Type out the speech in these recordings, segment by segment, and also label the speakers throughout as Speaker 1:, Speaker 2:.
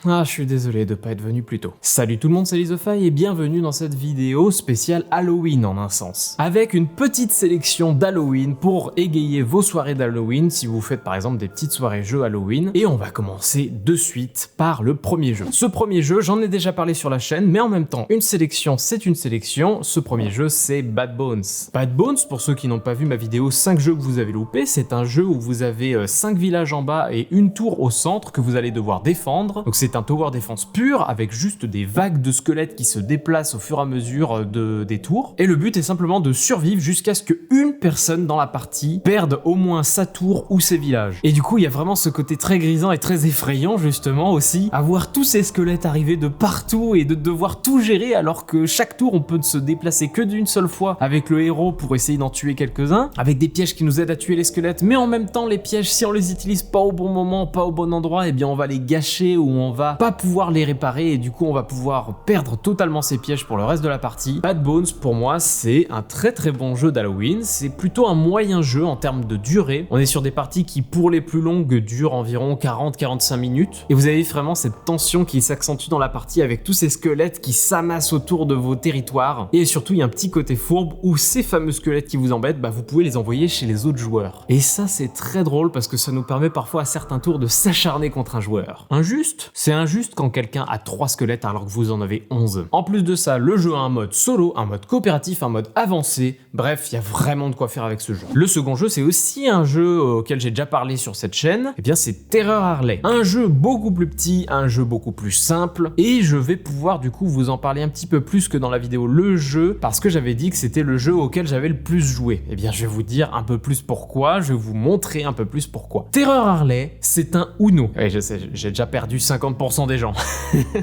Speaker 1: Ah, je suis désolé de pas être venu plus tôt. Salut tout le monde, c'est Lizofaï et bienvenue dans cette vidéo spéciale Halloween en un sens. Avec une petite sélection d'Halloween pour égayer vos soirées d'Halloween si vous faites par exemple des petites soirées jeux Halloween. Et on va commencer de suite par le premier jeu. Ce premier jeu, j'en ai déjà parlé sur la chaîne, mais en même temps, une sélection, c'est une sélection. Ce premier jeu, c'est Bad Bones. Bad Bones, pour ceux qui n'ont pas vu ma vidéo 5 jeux que vous avez loupés, c'est un jeu où vous avez 5 villages en bas et une tour au centre que vous allez devoir défendre. Donc c'est un tower defense pur avec juste des vagues de squelettes qui se déplacent au fur et à mesure des tours. Et le but est simplement de survivre jusqu'à ce qu'une personne dans la partie perde au moins sa tour ou ses villages. Et du coup, il y a vraiment ce côté très grisant et très effrayant justement aussi, à voir tous ces squelettes arriver de partout et de devoir tout gérer alors que chaque tour on peut se déplacer que d'une seule fois avec le héros pour essayer d'en tuer quelques-uns, avec des pièges qui nous aident à tuer les squelettes, mais en même temps les pièges, si on les utilise pas au bon moment, pas au bon endroit, et bien on va les gâcher ou on va pas pouvoir les réparer et du coup on va pouvoir perdre totalement ces pièges pour le reste de la partie. Bad Bones pour moi c'est un très très bon jeu d'Halloween, c'est plutôt un moyen jeu en termes de durée. On est sur des parties qui pour les plus longues durent environ 40-45 minutes et vous avez vraiment cette tension qui s'accentue dans la partie avec tous ces squelettes qui s'amassent autour de vos territoires et surtout il y a un petit côté fourbe où ces fameux squelettes qui vous embêtent, vous pouvez les envoyer chez les autres joueurs. Et ça c'est très drôle parce que ça nous permet parfois à certains tours de s'acharner contre un joueur. Injuste? C'est injuste quand quelqu'un a 3 squelettes alors que vous en avez 11. En plus de ça, le jeu a un mode solo, un mode coopératif, un mode avancé. Bref, il y a vraiment de quoi faire avec ce jeu. Le second jeu, c'est aussi un jeu auquel j'ai déjà parlé sur cette chaîne. Et bien, c'est Terror Harley. Un jeu beaucoup plus petit, un jeu beaucoup plus simple. Et je vais pouvoir du coup vous en parler un petit peu plus que dans la vidéo le jeu, parce que j'avais dit que c'était le jeu auquel j'avais le plus joué. Et bien, je vais vous dire un peu plus pourquoi, je vais vous montrer un peu plus pourquoi. Terror Harley, c'est un Uno. Oui, je sais, j'ai déjà perdu 50% des gens.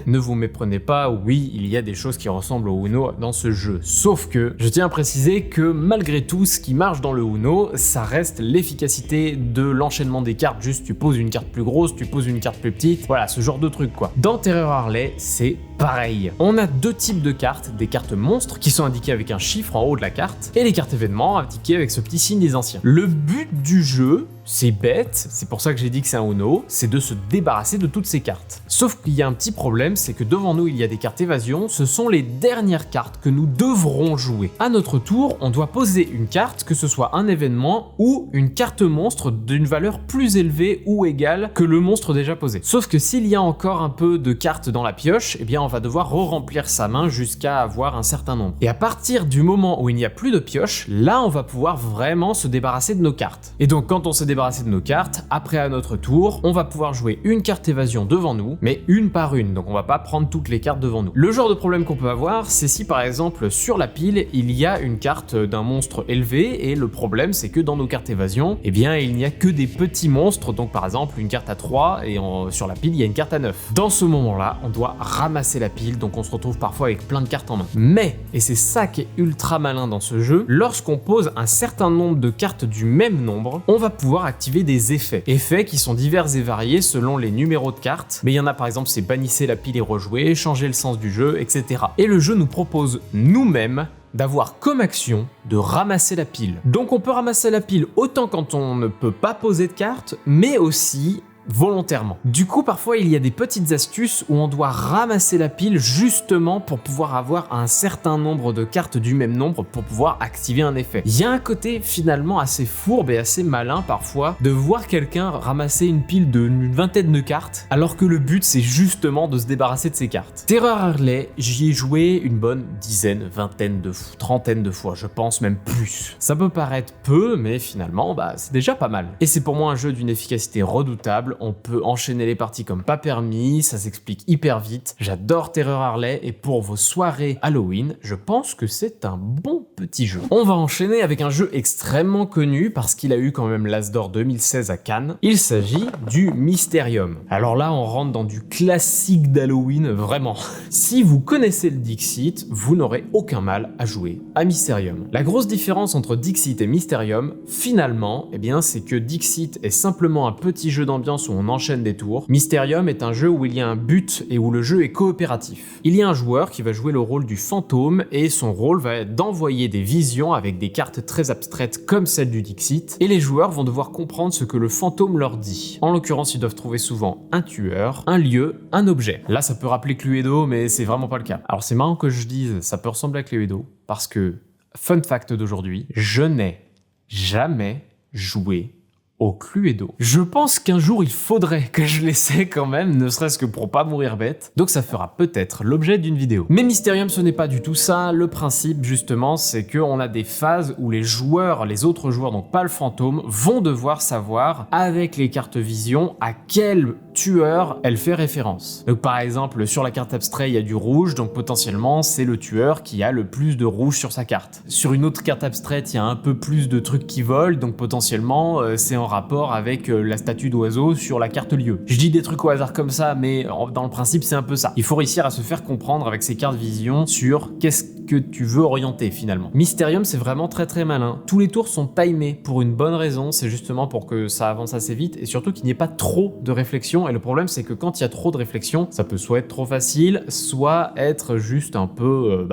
Speaker 1: Ne vous méprenez pas, oui, il y a des choses qui ressemblent au Uno dans ce jeu. Sauf que, je tiens à préciser que malgré tout, ce qui marche dans le Uno, ça reste l'efficacité de l'enchaînement des cartes. Juste, tu poses une carte plus grosse, tu poses une carte plus petite. Voilà, ce genre de truc, quoi. Dans Terror Harley, c'est pareil. On a deux types de cartes, des cartes monstres qui sont indiquées avec un chiffre en haut de la carte, et les cartes événements indiquées avec ce petit signe des anciens. Le but du jeu, c'est bête, c'est pour ça que j'ai dit que c'est un Uno, c'est de se débarrasser de toutes ces cartes. Sauf qu'il y a un petit problème, c'est que devant nous il y a des cartes évasion, ce sont les dernières cartes que nous devrons jouer. À notre tour, on doit poser une carte, que ce soit un événement ou une carte monstre d'une valeur plus élevée ou égale que le monstre déjà posé. Sauf que s'il y a encore un peu de cartes dans la pioche, eh bien on va devoir re-remplir sa main jusqu'à avoir un certain nombre. Et à partir du moment où il n'y a plus de pioche, là on va pouvoir vraiment se débarrasser de nos cartes. Et donc quand on se débarrasser de nos cartes, après à notre tour, on va pouvoir jouer une carte évasion devant nous, mais une par une, donc on va pas prendre toutes les cartes devant nous. Le genre de problème qu'on peut avoir, c'est si par exemple sur la pile, il y a une carte d'un monstre élevé, et le problème c'est que dans nos cartes évasion, eh bien il n'y a que des petits monstres, donc par exemple une carte à 3, et sur la pile il y a une carte à 9. Dans ce moment-là, on doit ramasser la pile, donc on se retrouve parfois avec plein de cartes en main. Mais, et c'est ça qui est ultra malin dans ce jeu, lorsqu'on pose un certain nombre de cartes du même nombre, on va pouvoir activer des effets. Effets qui sont divers et variés selon les numéros de cartes, mais il y en a par exemple c'est bannissez la pile et rejouer, changer le sens du jeu, etc. Et le jeu nous propose nous-mêmes d'avoir comme action de ramasser la pile. Donc on peut ramasser la pile autant quand on ne peut pas poser de cartes, mais aussi volontairement. Du coup, parfois, il y a des petites astuces où on doit ramasser la pile justement pour pouvoir avoir un certain nombre de cartes du même nombre pour pouvoir activer un effet. Il y a un côté finalement assez fourbe et assez malin parfois de voir quelqu'un ramasser une pile d'une vingtaine de cartes alors que le but c'est justement de se débarrasser de ces cartes. Terror Harley, j'y ai joué une bonne dizaine, vingtaine de fois, trentaine de fois, je pense même plus. Ça peut paraître peu, mais finalement, c'est déjà pas mal. Et c'est pour moi un jeu d'une efficacité redoutable. On peut enchaîner les parties comme pas permis, ça s'explique hyper vite. J'adore Terror Harley et pour vos soirées Halloween, je pense que c'est un bon petit jeu. On va enchaîner avec un jeu extrêmement connu parce qu'il a eu quand même l'As d'Or 2016 à Cannes. Il s'agit du Mysterium. Alors là, on rentre dans du classique d'Halloween, vraiment. Si vous connaissez le Dixit, vous n'aurez aucun mal à jouer à Mysterium. La grosse différence entre Dixit et Mysterium, finalement, eh bien, c'est que Dixit est simplement un petit jeu d'ambiance où on enchaîne des tours. Mysterium est un jeu où il y a un but et où le jeu est coopératif. Il y a un joueur qui va jouer le rôle du fantôme et son rôle va être d'envoyer égayer des visions avec des cartes très abstraites comme celle du Dixit, et les joueurs vont devoir comprendre ce que le fantôme leur dit. En l'occurrence, ils doivent trouver souvent un tueur, un lieu, un objet. Là, ça peut rappeler Cluedo, mais c'est vraiment pas le cas. Alors c'est marrant que je dise ça peut ressembler à Cluedo, parce que, fun fact d'aujourd'hui, je n'ai jamais joué au Cluedo. Je pense qu'un jour il faudrait que je l'essaie quand même, ne serait-ce que pour pas mourir bête, donc ça fera peut-être l'objet d'une vidéo. Mais Mysterium, ce n'est pas du tout ça. Le principe justement, c'est qu'on a des phases où les joueurs, les autres joueurs, donc pas le fantôme, vont devoir savoir avec les cartes vision à quel tueur elle fait référence. Donc par exemple, sur la carte abstrait, il y a du rouge, donc potentiellement c'est le tueur qui a le plus de rouge sur sa carte. Sur une autre carte abstraite, il y a un peu plus de trucs qui volent, donc potentiellement c'est en rapport avec la statue d'oiseau sur la carte lieu. Je dis des trucs au hasard comme ça, mais dans le principe c'est un peu ça. Il faut réussir à se faire comprendre avec ces cartes vision sur qu'est-ce que tu veux orienter finalement. Mysterium, c'est vraiment très malin. Tous les tours sont timés pour une bonne raison, c'est justement pour que ça avance assez vite et surtout qu'il n'y ait pas trop de réflexion. Et le problème, c'est que quand il y a trop de réflexion, ça peut soit être trop facile, soit être juste un peu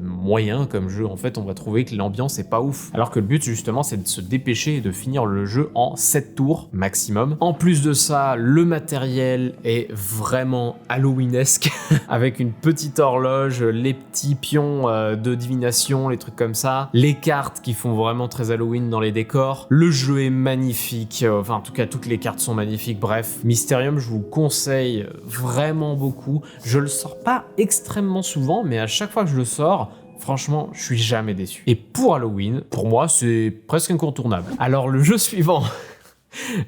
Speaker 1: moyen comme jeu. En fait, on va trouver que l'ambiance est pas ouf. Alors que le but, justement, c'est de se dépêcher et de finir le jeu en 7 tours maximum. En plus de ça, le matériel est vraiment Halloweenesque avec une petite horloge, les petits pions de divination, les trucs comme ça, les cartes qui font vraiment très Halloween dans les décors. Le jeu est magnifique, enfin en tout cas toutes les cartes sont magnifiques. Bref, Mysterium, je vous conseille vraiment beaucoup. Je le sors pas extrêmement souvent, mais à chaque fois que je le sors, franchement, je suis jamais déçu. Et pour Halloween, pour moi, c'est presque incontournable. Alors le jeu suivant,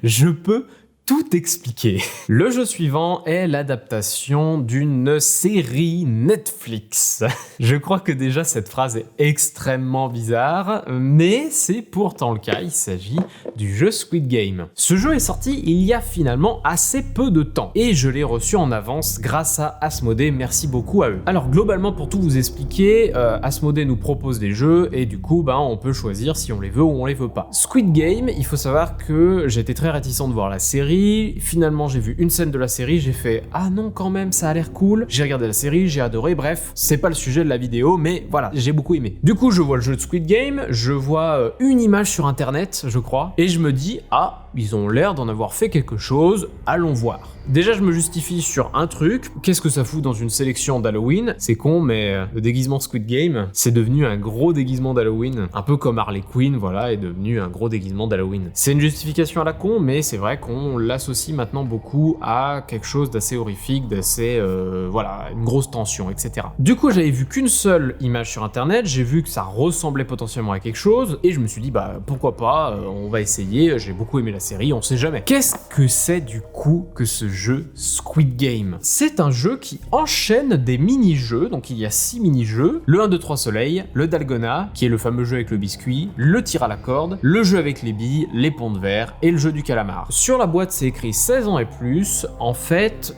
Speaker 1: je peux tout expliquer. Le jeu suivant est l'adaptation d'une série Netflix. Je crois que déjà cette phrase est extrêmement bizarre, mais c'est pourtant le cas, il s'agit du jeu Squid Game. Ce jeu est sorti il y a finalement assez peu de temps, et je l'ai reçu en avance grâce à Asmodée, merci beaucoup à eux. Alors globalement, pour tout vous expliquer, Asmodée nous propose des jeux, et du coup, on peut choisir si on les veut ou on les veut pas. Squid Game, il faut savoir que j'étais très réticent de voir la série. Finalement, j'ai vu une scène de la série, j'ai fait « Ah non, quand même, ça a l'air cool ». J'ai regardé la série, j'ai adoré, bref, c'est pas le sujet de la vidéo, mais voilà, j'ai beaucoup aimé. Du coup, je vois le jeu de Squid Game, je vois une image sur internet, je crois, et je me dis « Ah, ils ont l'air d'en avoir fait quelque chose, allons voir ». Déjà, je me justifie sur un truc. Qu'est-ce que ça fout dans une sélection d'Halloween? C'est con, mais le déguisement Squid Game, c'est devenu un gros déguisement d'Halloween. Un peu comme Harley Quinn, voilà, est devenu un gros déguisement d'Halloween. C'est une justification à la con, mais c'est vrai qu'on l'associe maintenant beaucoup à quelque chose d'assez horrifique, d'assez, voilà, une grosse tension, etc. Du coup, j'avais vu qu'une seule image sur internet, j'ai vu que ça ressemblait potentiellement à quelque chose, et je me suis dit, pourquoi pas, on va essayer, j'ai beaucoup aimé la série, on sait jamais. Qu'est-ce que c'est du coup que ce jeu Squid Game? C'est un jeu qui enchaîne des mini-jeux, donc il y a 6 mini-jeux, le 1, 2, 3 soleil, le Dalgona, qui est le fameux jeu avec le biscuit, le tir à la corde, le jeu avec les billes, les ponts de verre et le jeu du calamar. Sur la boîte, c'est écrit 16 ans et plus. En fait,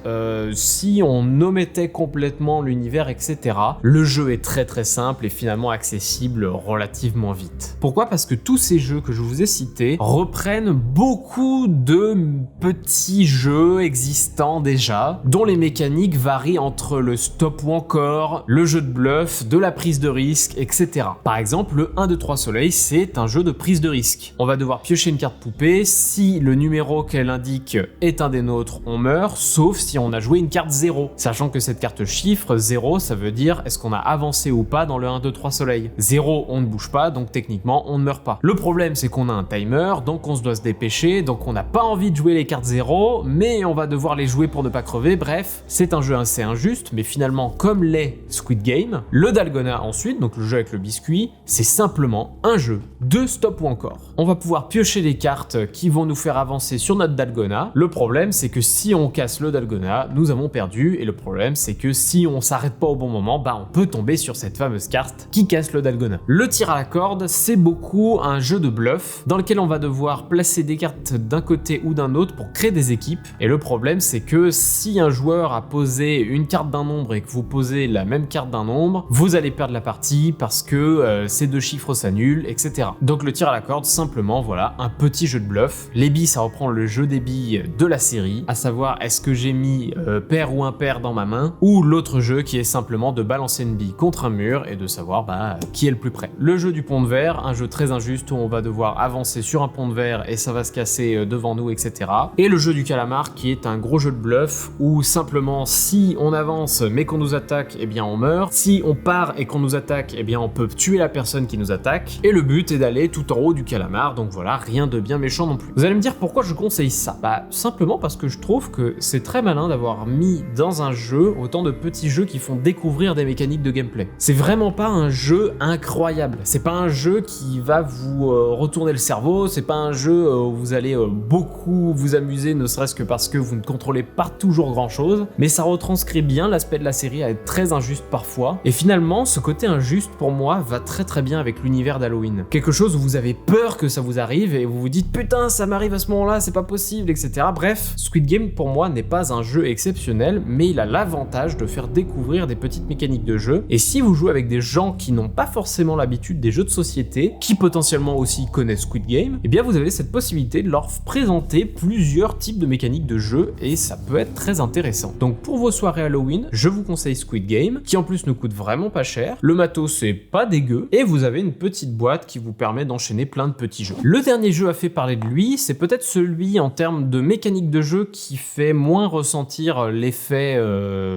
Speaker 1: si on omettait complètement l'univers, etc., le jeu est très simple et finalement accessible relativement vite. Pourquoi? Parce que tous ces jeux que je vous ai cités reprennent beaucoup de petits jeux existants déjà, dont les mécaniques varient entre le stop ou encore, le jeu de bluff, de la prise de risque, etc. Par exemple, le 1, 2, 3 soleil, c'est un jeu de prise de risque. On va devoir piocher une carte poupée, si le numéro qu'elle indique est un des nôtres, on meurt, sauf si on a joué une carte 0. Sachant que cette carte chiffre, 0, ça veut dire est-ce qu'on a avancé ou pas dans le 1, 2, 3 soleil. 0, on ne bouge pas, donc techniquement, on ne meurt pas. Le problème, c'est qu'on a un timer, donc on se doit se dépêcher, donc on n'a pas envie de jouer les cartes 0, mais on va devoir les jouer pour ne pas crever. Bref, c'est un jeu assez injuste, mais finalement, comme l'est Squid Game, le Dalgona ensuite, donc le jeu avec le biscuit, c'est simplement un jeu de stop ou encore. On va pouvoir piocher les cartes qui vont nous faire avancer sur notre Dalgona. Le problème, c'est que si on casse le Dalgona, nous avons perdu, et le problème, c'est que si on s'arrête pas au bon moment, on peut tomber sur cette fameuse carte qui casse le Dalgona. Le tir à la corde, c'est beaucoup un jeu de bluff, dans lequel on va devoir placer des cartes d'un côté ou d'un autre pour créer des équipes, et le problème, problème, c'est que si un joueur a posé une carte d'un nombre et que vous posez la même carte d'un nombre, vous allez perdre la partie parce que ces deux chiffres s'annulent, etc. Donc le tir à la corde, simplement, voilà, un petit jeu de bluff. Les billes, ça reprend le jeu des billes de la série, à savoir est-ce que j'ai mis pair ou impair dans ma main, ou l'autre jeu qui est simplement de balancer une bille contre un mur et de savoir qui est le plus près. Le jeu du pont de verre, un jeu très injuste où on va devoir avancer sur un pont de verre et ça va se casser devant nous, etc. Et le jeu du calamar qui est un gros jeu de bluff où simplement si on avance mais qu'on nous attaque, eh bien on meurt. Si on part et qu'on nous attaque, eh bien on peut tuer la personne qui nous attaque. Et le but est d'aller tout en haut du calamar, donc voilà, rien de bien méchant non plus. Vous allez me dire pourquoi je conseille ça? Simplement parce que je trouve que c'est très malin d'avoir mis dans un jeu autant de petits jeux qui font découvrir des mécaniques de gameplay. C'est vraiment pas un jeu incroyable, c'est pas un jeu qui va vous retourner le cerveau, c'est pas un jeu où vous allez beaucoup vous amuser, ne serait-ce que parce que vous ne contrôlez pas toujours grand chose, mais ça retranscrit bien l'aspect de la série à être très injuste parfois, et finalement ce côté injuste pour moi va très bien avec l'univers d'Halloween. Quelque chose où vous avez peur que ça vous arrive et vous vous dites putain ça m'arrive à ce moment-là, c'est pas possible, etc. Bref, Squid Game pour moi n'est pas un jeu exceptionnel, mais il a l'avantage de faire découvrir des petites mécaniques de jeu, et si vous jouez avec des gens qui n'ont pas forcément l'habitude des jeux de société, qui potentiellement aussi connaissent Squid Game, eh bien vous avez cette possibilité de leur présenter plusieurs types de mécaniques de jeu, et ça peut être très intéressant. Donc pour vos soirées Halloween, je vous conseille Squid Game, qui en plus ne coûte vraiment pas cher, le matos c'est pas dégueu, et vous avez une petite boîte qui vous permet d'enchaîner plein de petits jeux. Le dernier jeu à fait parler de lui, c'est peut-être celui en termes de mécanique de jeu qui fait moins ressentir l'effet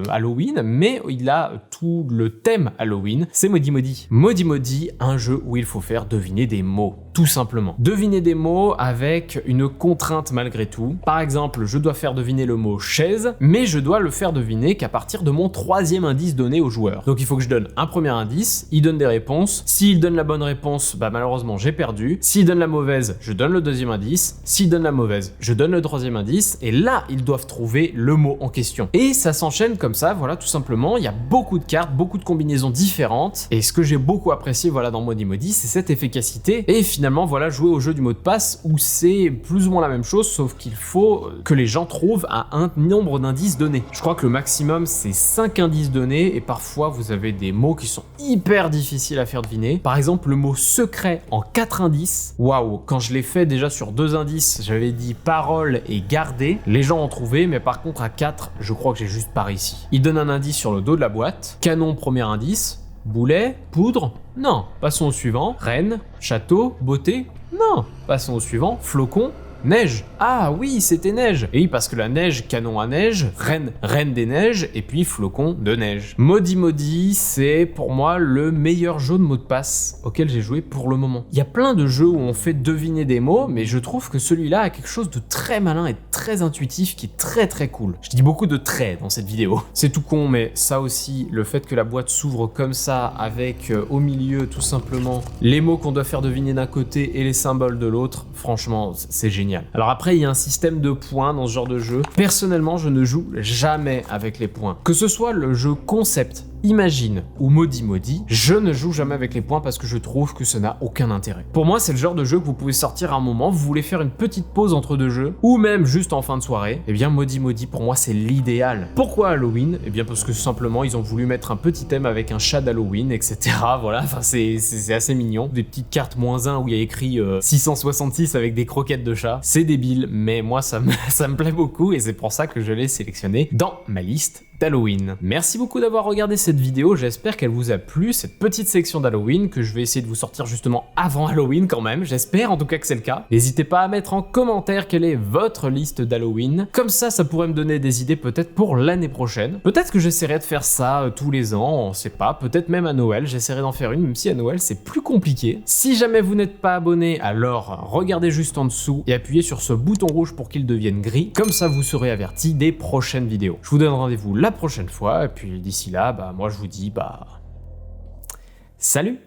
Speaker 1: Halloween, mais il a tout le thème Halloween, c'est Modi Modi. Modi Modi, un jeu où il faut faire deviner des mots, tout simplement. Deviner des mots avec une contrainte malgré tout. Par exemple, je dois faire deviner le mot chaise, mais je dois le faire deviner qu'à partir de mon 3e indice donné au joueur. Donc il faut que je donne un premier indice, il donne des réponses. S'il donne la bonne réponse, malheureusement j'ai perdu. S'il donne la mauvaise, je donne le 2e indice. S'il donne la mauvaise, je donne le 3e indice. Et là, ils doivent trouver le mot en question. Et ça s'enchaîne comme ça, voilà, tout simplement. Il y a beaucoup de cartes, beaucoup de combinaisons différentes. Et ce que j'ai beaucoup apprécié, voilà, dans Modi Modi, c'est cette efficacité. Et finalement, voilà, jouer au jeu du mot de passe où c'est plus ou moins la même chose, sauf qu'il faut que les gens trouvent à un nombre d'indices donnés. Je crois que le maximum, c'est 5 indices donnés. Et parfois, vous avez des mots qui sont hyper difficiles à faire deviner. Par exemple, le mot secret en 4 indices. Waouh, quand je l'ai fait déjà sur 2 indices, j'avais dit parole et garder. Les gens ont trouvé, mais par contre à 4, je crois que j'ai juste pas réussi. Il donne un indice sur le dos de la boîte. Canon, premier indice. Boulet, poudre, non. Passons au suivant. Reine, château, beauté, non. Passons au suivant. Flocon, neige. Ah oui, c'était neige. Et oui, parce que la neige, canon à neige, reine des neiges, et puis flocon de neige. Modi Modi, c'est pour moi le meilleur jeu de mots de passe auquel j'ai joué pour le moment. Il y a plein de jeux où on fait deviner des mots, mais je trouve que celui-là a quelque chose de très malin et très intuitif qui est très cool. Je dis beaucoup de traits dans cette vidéo. C'est tout con, mais ça aussi, le fait que la boîte s'ouvre comme ça, avec au milieu tout simplement les mots qu'on doit faire deviner d'un côté et les symboles de l'autre, franchement, c'est génial. Alors après, il y a un système de points dans ce genre de jeu. Personnellement, je ne joue jamais avec les points. Que ce soit le jeu concept, Imagine ou Modi Modi, je ne joue jamais avec les points parce que je trouve que ça n'a aucun intérêt. Pour moi, c'est le genre de jeu que vous pouvez sortir à un moment, vous voulez faire une petite pause entre deux jeux, ou même juste en fin de soirée, et bien Modi Modi pour moi c'est l'idéal. Pourquoi Halloween? Et bien parce que simplement ils ont voulu mettre un petit thème avec un chat d'Halloween, etc. Voilà, enfin c'est assez mignon. Des petites cartes -1 où il y a écrit 666 avec des croquettes de chat. C'est débile, mais moi ça me plaît beaucoup et c'est pour ça que je l'ai sélectionné dans ma liste d'Halloween. Merci beaucoup d'avoir regardé cette vidéo, j'espère qu'elle vous a plu, cette petite section d'Halloween que je vais essayer de vous sortir justement avant Halloween quand même, j'espère en tout cas que c'est le cas. N'hésitez pas à mettre en commentaire quelle est votre liste d'Halloween, comme ça pourrait me donner des idées peut-être pour l'année prochaine. Peut-être que j'essaierai de faire ça tous les ans, on sait pas, peut-être même à Noël, j'essaierai d'en faire une, même si à Noël c'est plus compliqué. Si jamais vous n'êtes pas abonné, alors regardez juste en dessous et appuyez sur ce bouton rouge pour qu'il devienne gris, comme ça vous serez averti des prochaines vidéos. Je vous donne rendez-vous la prochaine fois, et puis d'ici là, moi je vous dis, salut!